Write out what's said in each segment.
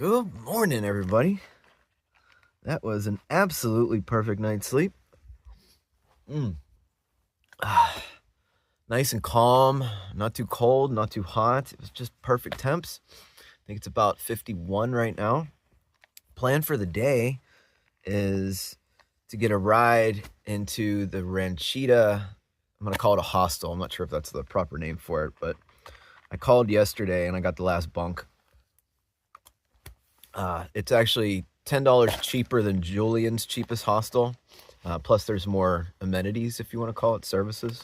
Good morning, everybody. That was an absolutely perfect night's sleep. Nice and calm, not too cold, not too hot. It was just perfect temps. I think it's about 51 right now. Plan for the day is to get a ride into the Ranchita. I'm going to call it a hostel. I'm not sure if that's the proper name for it, but I called yesterday and I got the last bunk. It's actually $10 cheaper than Julian's cheapest hostel. Plus there's more amenities, if you want to call it, services.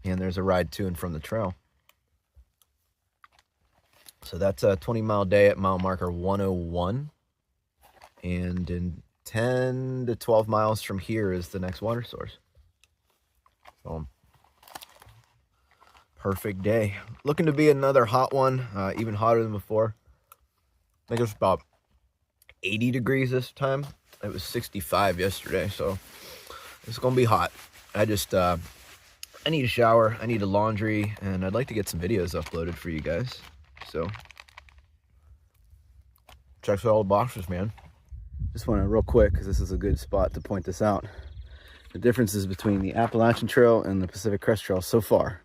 And there's a ride to and from the trail. So that's a 20-mile day at mile marker 101. And in 10 to 12 miles from here is the next water source. So, perfect day. Looking to be another hot one, even hotter than before. I think it was about 80 degrees this time. It was 65 yesterday, so it's gonna be hot. I need a shower, I need a laundry, and I'd like to get some videos uploaded for you guys. So checks all the boxes, man. Just want to real quick, because this is a good spot to point this out, the differences between the Appalachian Trail and the Pacific Crest Trail so far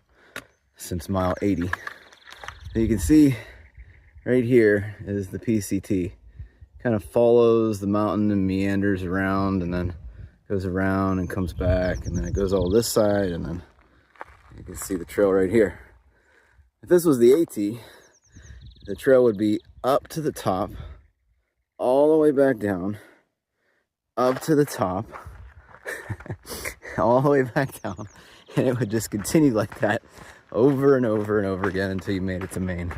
since mile 80. You can see right here is the PCT. Kind of follows the mountain and meanders around, and then goes around and comes back, and then it goes all this side, and then you can see the trail right here. If this was the AT, the trail would be up to the top, all the way back down, up to the top, all the way back down, and it would just continue like that over and over and over again until you made it to Maine.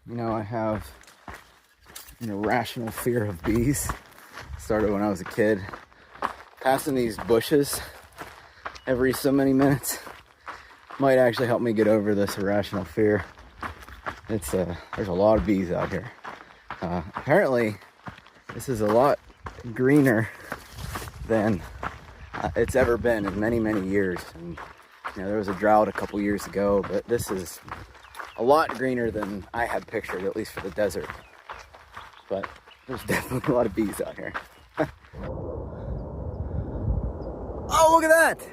You know, I have an irrational fear of bees. Started when I was a kid. Passing these bushes every so many minutes might actually help me get over this irrational fear. There's a lot of bees out here. Apparently, this is a lot greener than it's ever been in many, many years. And you know, there was a drought a couple years ago, but this is a lot greener than I had pictured, at least for the desert. But there's definitely a lot of bees out here. Oh, look at that!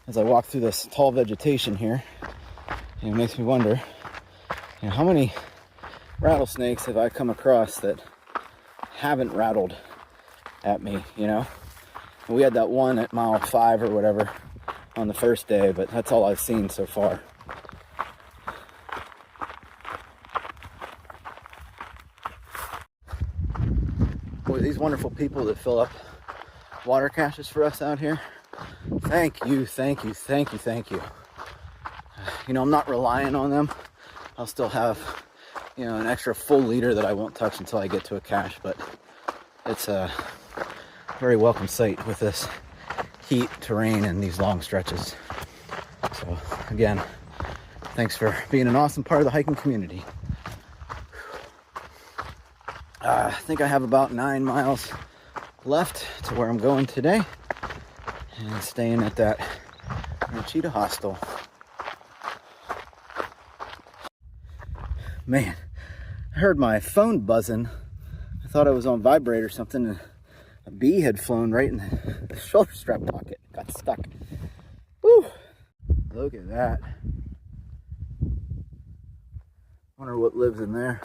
As I walk through this tall vegetation here, it makes me wonder, you know, how many rattlesnakes have I come across that haven't rattled at me, you know? And we had that one at mile 5 or whatever on the first day, but that's all I've seen so far. Boy, these wonderful people that fill up water caches for us out here, thank you, thank you, thank you, thank you. You know, I'm not relying on them. I'll still have, you know, an extra full liter that I won't touch until I get to a cache, but it's a very welcome sight with this heat, terrain, and these long stretches. So again, thanks for being an awesome part of the hiking community. I think I have about 9 miles left to where I'm going today, and staying at that Ranchita hostel. Man, I heard my phone buzzing. I thought I was on vibrate or something, and a bee had flown right in the shoulder strap pocket. Got stuck. Woo! Look at that. Wonder what lives in there.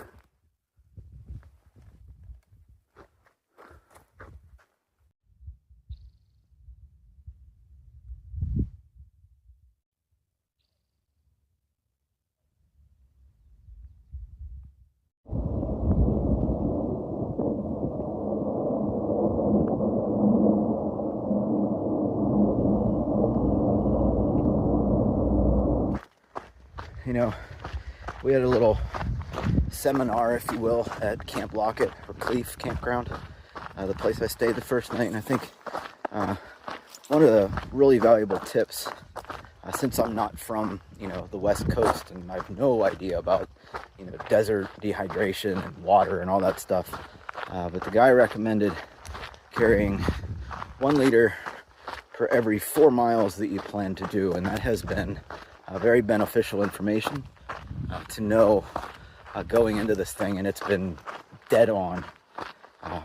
You know, we had a little seminar, if you will, at Camp Lockett or Cleef Campground, the place I stayed the first night. And I think one of the really valuable tips, since I'm not from, you know, the West Coast and I have no idea about, you know, desert dehydration and water and all that stuff, but the guy recommended carrying 1 liter for every 4 miles that you plan to do, and that has been very beneficial information to know going into this thing, and it's been dead on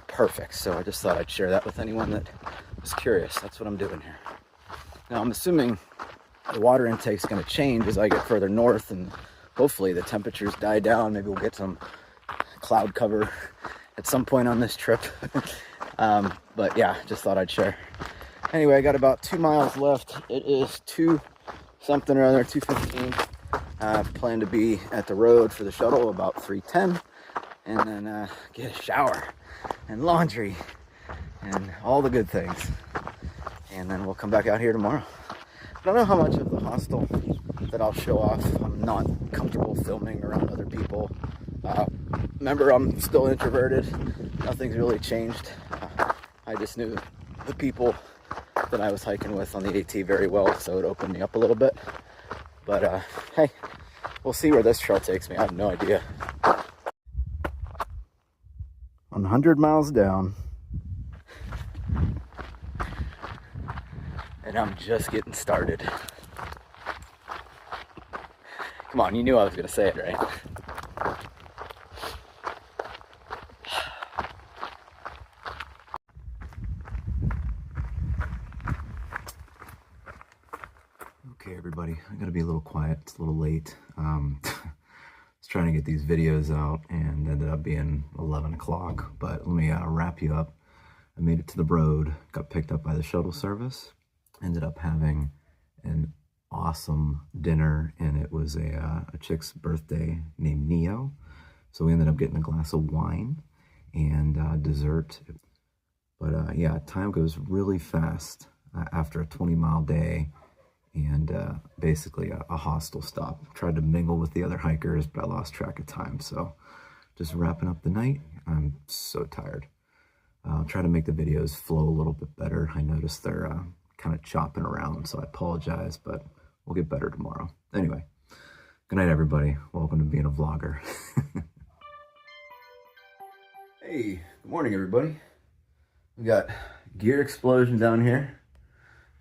perfect. So I just thought I'd share that with anyone that was curious. That's what I'm doing here. Now I'm assuming the water intake is going to change as I get further north, and hopefully the temperatures die down. Maybe we'll get some cloud cover at some point on this trip. But yeah, just thought I'd share. Anyway, I got about 2 miles left. It is 2 something or other, 2:15. I plan to be at the road for the shuttle about 3:10, and then get a shower and laundry and all the good things, and then we'll come back out here tomorrow. I don't know how much of the hostel that I'll show off. I'm not comfortable filming around other people. Remember, I'm still introverted. Nothing's really changed. I just knew the people that I was hiking with on the AT very well, so it opened me up a little bit. But hey, we'll see where this trail takes me. I have no idea. 100 miles down, and I'm just getting started. Come on, you knew I was gonna say it, right? Okay, everybody, I gotta be a little quiet. It's a little late. I was trying to get these videos out and ended up being 11 o'clock, but let me wrap you up. I made it to the road, got picked up by the shuttle service, ended up having an awesome dinner, and it was a chick's birthday named Neo. So we ended up getting a glass of wine and dessert. But yeah, time goes really fast after a 20-mile day. And basically a hostel stop. Tried to mingle with the other hikers, but I lost track of time. So just wrapping up the night. I'm so tired. I'll try to make the videos flow a little bit better. I noticed they're kind of chopping around, so I apologize, but we'll get better tomorrow. Anyway, good night, everybody. Welcome to being a vlogger. Hey, good morning, everybody. We got gear explosion down here.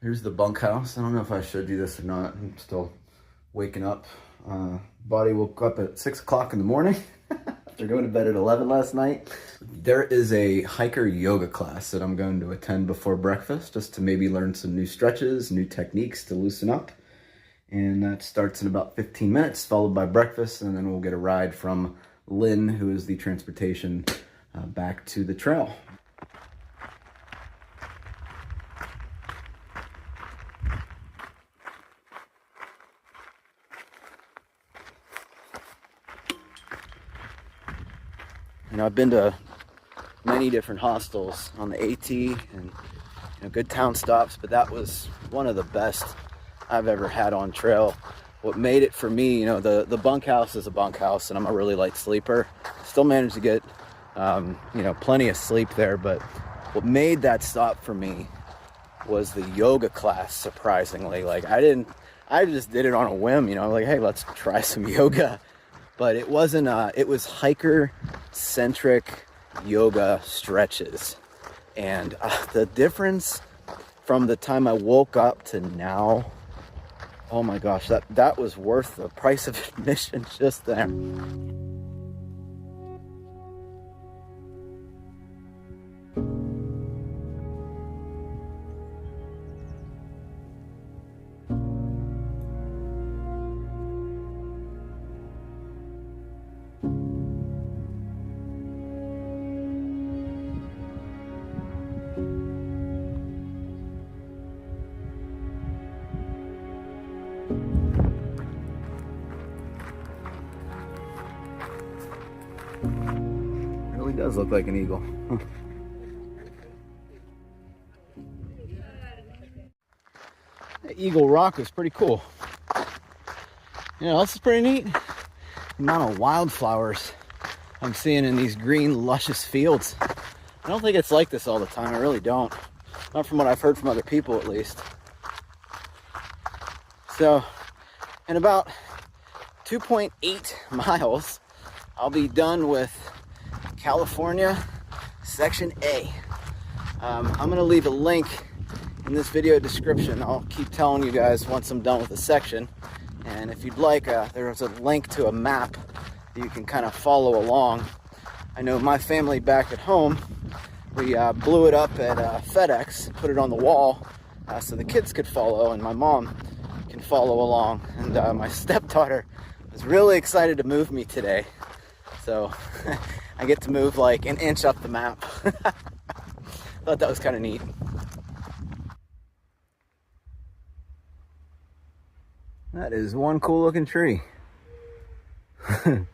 Here's the bunkhouse. I don't know if I showed you this or not. I'm still waking up. Body woke up at 6 o'clock in the morning after going to bed at 11 last night. There is a hiker yoga class that I'm going to attend before breakfast, just to maybe learn some new stretches, new techniques to loosen up. And that starts in about 15 minutes, followed by breakfast, and then we'll get a ride from Lynn, who is the transportation back to the trail. You know, I've been to many different hostels on the AT and good town stops, but that was one of the best I've ever had on trail. What made it for me, the bunkhouse is a bunkhouse, and I'm a really light sleeper. Still managed to get, plenty of sleep there, but what made that stop for me was the yoga class, surprisingly. I just did it on a whim, like, hey, let's try some yoga. But it wasn't, it was hiker-centric yoga stretches. And the difference from the time I woke up to now, oh my gosh, that was worth the price of admission just there. It does look like an eagle. Huh. That Eagle Rock is pretty cool. You know, this is pretty neat. The amount of wildflowers I'm seeing in these green, luscious fields. I don't think it's like this all the time. I really don't. Not from what I've heard from other people, at least. So, in about 2.8 miles, I'll be done with California Section A. I'm going to leave a link in this video description. I'll keep telling you guys once I'm done with the section. And if you'd like, there's a link to a map that you can kind of follow along. I know my family back at home, we blew it up at FedEx, put it on the wall so the kids could follow and my mom can follow along. And my stepdaughter was really excited to move me today. So I get to move like an inch up the map. Thought that was kind of neat. That is one cool looking tree. I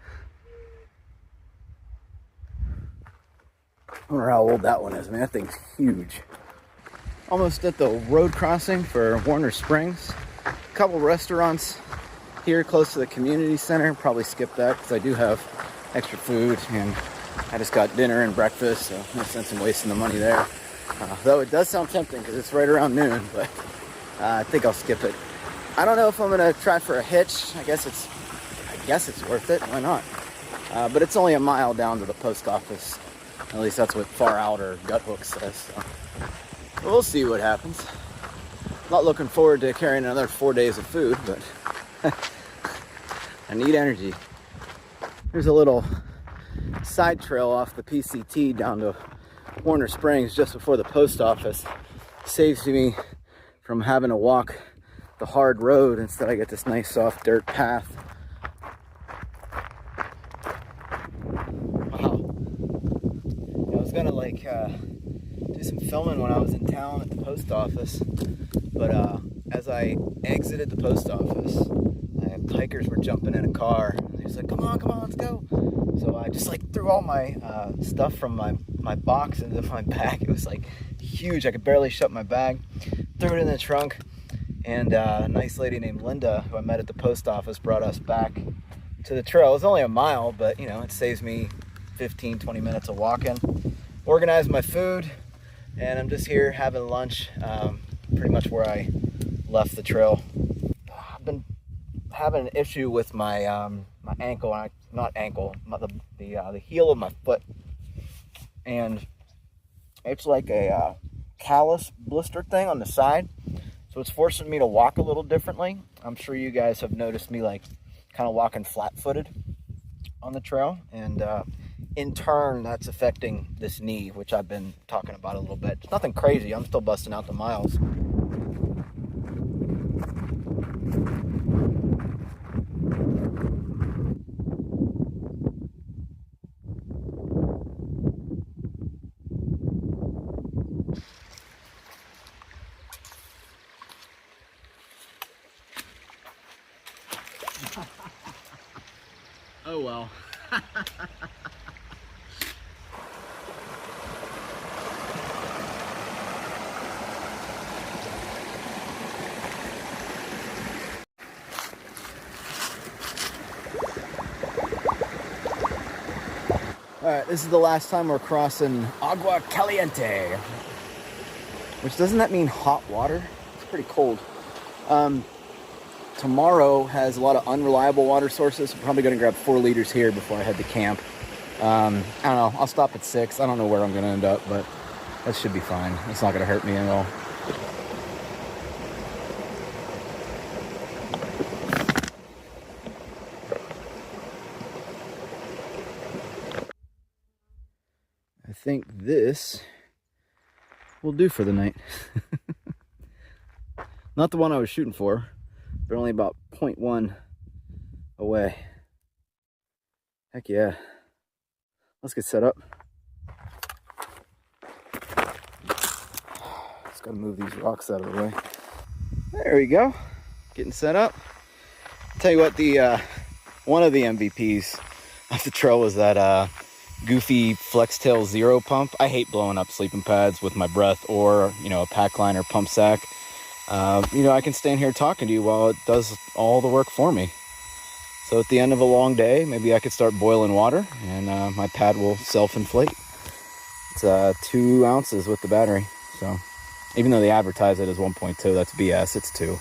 wonder how old that one is. I mean, that thing's huge. Almost at the road crossing for Warner Springs. A couple restaurants here close to the community center. Probably skip that because I do have extra food and I just got dinner and breakfast, so no sense in wasting the money there. Though it does sound tempting because it's right around noon, but I think I'll skip it. I don't know if I'm gonna try for a hitch. I guess it's worth it. Why not? But it's only a mile down to the post office. At least that's what Far Out or Gut Hook says. So we'll see what happens. Not looking forward to carrying another 4 days of food, but I need energy. There's a little side trail off the PCT down to Warner Springs just before the post office. Saves me from having to walk the hard road. Instead I get this nice soft dirt path. Wow. I was gonna do some filming when I was in town at the post office, but as I exited the post office, hikers were jumping in a car. They was like, come on, let's go. So I just threw all my stuff from my box into my bag. It was huge. I could barely shut my bag. Threw it in the trunk. And a nice lady named Linda, who I met at the post office, brought us back to the trail. It was only a mile, but you know, it saves me 15-20 minutes of walking. Organized my food, and I'm just here having lunch, pretty much where I left the trail. I've been having an issue with my my ankle, the heel of my foot, and it's like a callus blister thing on the side. So it's forcing me to walk a little differently. I'm sure you guys have noticed me kind of walking flat-footed on the trail. And in turn, that's affecting this knee, which I've been talking about a little bit. It's nothing crazy. I'm still busting out the miles. Oh well. Alright, this is the last time we're crossing Agua Caliente. Which, doesn't that mean hot water? It's pretty cold. Tomorrow has a lot of unreliable water sources. I'm probably going to grab 4 liters here before I head to camp. I don't know. I'll stop at 6. I don't know where I'm going to end up, but that should be fine. It's not going to hurt me at all. I think this will do for the night. Not the one I was shooting for. They're only about 0.1 away. Heck yeah. Let's get set up. Just gotta move these rocks out of the way. There we go. Getting set up. Tell you what, the one of the MVPs of the trail was that goofy Flextail Zero pump. I hate blowing up sleeping pads with my breath or, you know, a pack liner pump sack. You know, I can stand here talking to you while it does all the work for me. So at the end of a long day, maybe I could start boiling water and my pad will self-inflate. It's 2 ounces with the battery. So even though they advertise it as 1.2, that's BS, it's 2.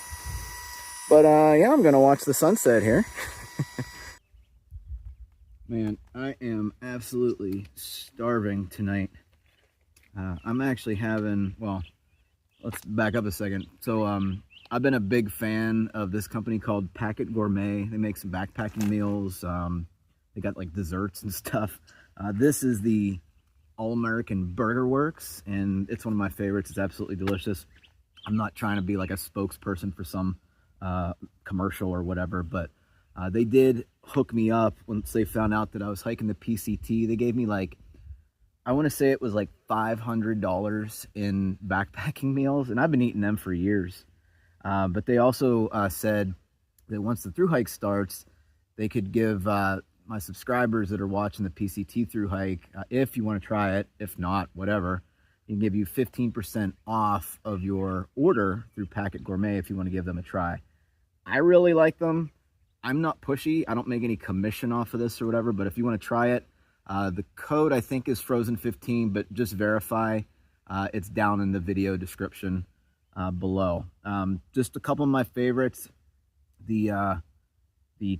But yeah, I'm gonna watch the sunset here. Man, I am absolutely starving tonight. I'm actually having, well, let's back up a second. So I've been a big fan of this company called Packet Gourmet. They make some backpacking meals. They got like desserts and stuff. This is the All-American Burger Works, and it's one of my favorites. It's absolutely delicious. I'm not trying to be like a spokesperson for some commercial or whatever, but they did hook me up once they found out that I was hiking the PCT. They gave me like, I want to say it was like $500 in backpacking meals, and I've been eating them for years. But they also said that once the thru hike starts, they could give my subscribers that are watching the PCT thru hike, if you want to try it, if not, whatever, they can give you 15% off of your order through Packet Gourmet if you want to give them a try. I really like them. I'm not pushy. I don't make any commission off of this or whatever, but if you want to try it, the code I think is Frozen15, but just verify. It's down in the video description below. Just a couple of my favorites. The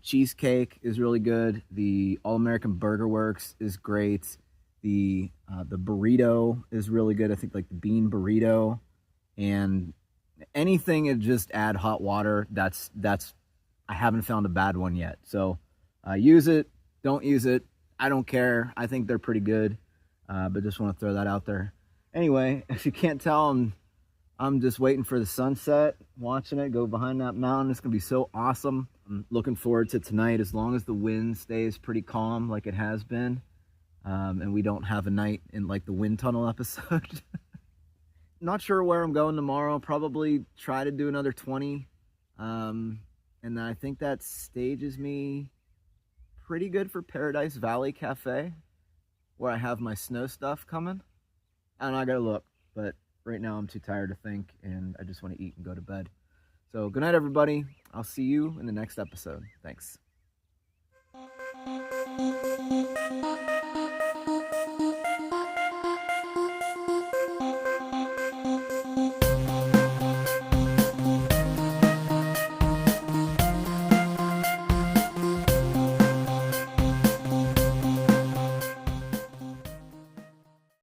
cheesecake is really good. The All-American Burger Works is great. The burrito is really good. I think like the bean burrito, and anything that just add hot water, that's I haven't found a bad one yet. So use it, don't use it, I don't care. I think they're pretty good, but just want to throw that out there. Anyway, if you can't tell, I'm just waiting for the sunset, watching it go behind that mountain. It's gonna be so awesome. I'm looking forward to tonight, as long as the wind stays pretty calm like it has been, and we don't have a night in like the wind tunnel episode. Not sure where I'm going tomorrow. Probably try to do another 20. And I think that stages me pretty good for Paradise Valley Cafe, where I have my snow stuff coming. And I gotta look, but right now I'm too tired to think, and I just want to eat and go to bed. So good night, everybody. I'll see you in the next episode. Thanks.